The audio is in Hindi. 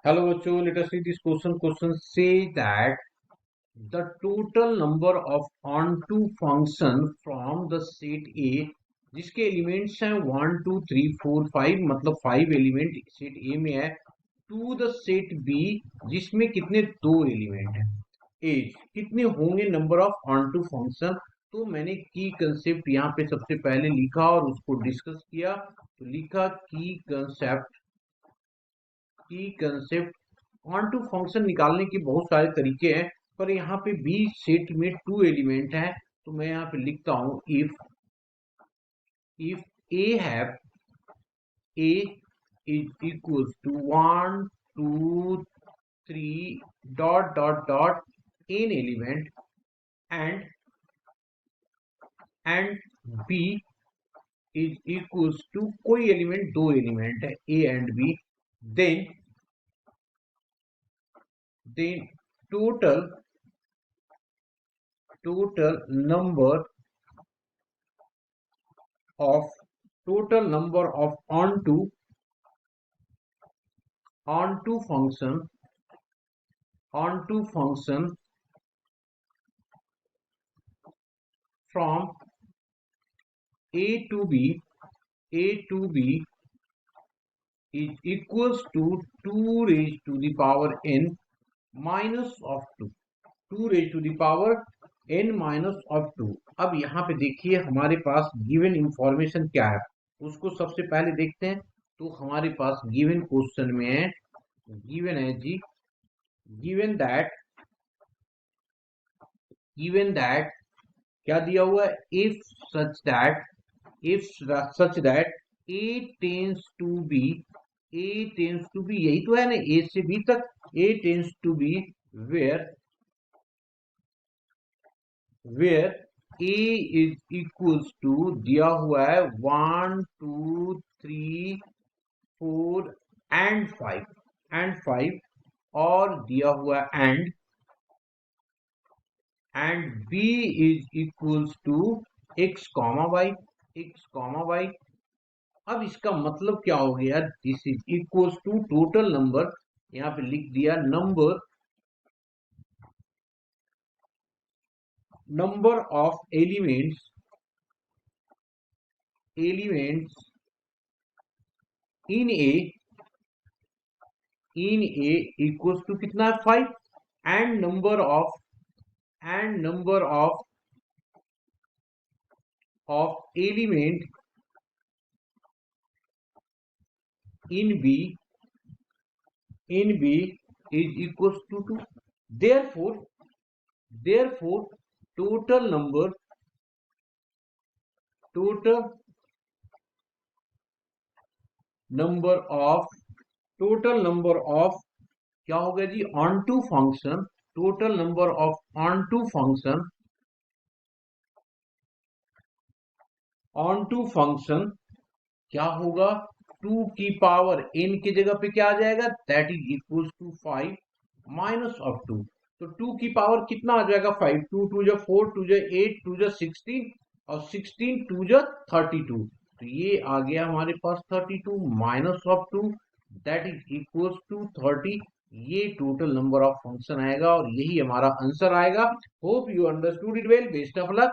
Hello बच्चों, let us see this question. Question say that the total number of onto function from the set A जिसके एलिमेंट्स हैं 1 2 3 4 5 मतलब 5 एलिमेंट सेट ए में है टू द सेट बी जिसमें कितने दो एलिमेंट हैं एज कितने होंगे नंबर ऑफ ऑनटू फंक्शन। तो मैंने की कंसेप्ट यहाँ पे सबसे पहले लिखा और उसको डिस्कस किया। तो लिखा की कंसेप्ट क्वांटम फंक्शन निकालने के बहुत सारे तरीके हैं, पर यहाँ पे बी सेट में टू एलिमेंट है। तो मैं यहाँ पे लिखता हूं if A have A is equals to 1 2 3 dot dot dot N element and B is equals to कोई एलिमेंट दो एलिमेंट है A and B, then total number of onto function from a to b is equals to 2 raised to the power n minus of 2 raised to the power n minus of 2। अब यहाँ पे देखिए हमारे पास गिवन इंफॉर्मेशन क्या है, उसको सबसे पहले देखते हैं। तो हमारे पास गिवन क्वेश्चन में है, गिवन है जी, गिवन दैट क्या दिया हुआ है, if such that a tends to B यही तो है ना, a से b तक a tends to B where a is equals to दिया हुआ है 1 2 3 4 एंड 5 और दिया हुआ है and b is equals to x comma y। अब इसका मतलब क्या हो गया, this is equals to total number, यहाँ पे लिख दिया number of elements in A equals to कितना है 5 and number of element in B is equals to 2। therefore total number of क्या हो गया जी, onto function, total number of onto function क्या होगा, 2 की पावर n की जगह पे क्या आ जाएगा, that is equals to 5 minus of 2। तो 2 की पावर कितना आ जाएगा, 5 2 2 जा 4 2 जा 8 2 जा 16 और 16 2 जा 32। तो ये आ गया हमारे पास 32 minus of 2 that is equals to 30। ये टोटल नंबर ऑफ फंक्शन आएगा और यही हमारा आंसर आएगा। Hope you understood it well, best of luck.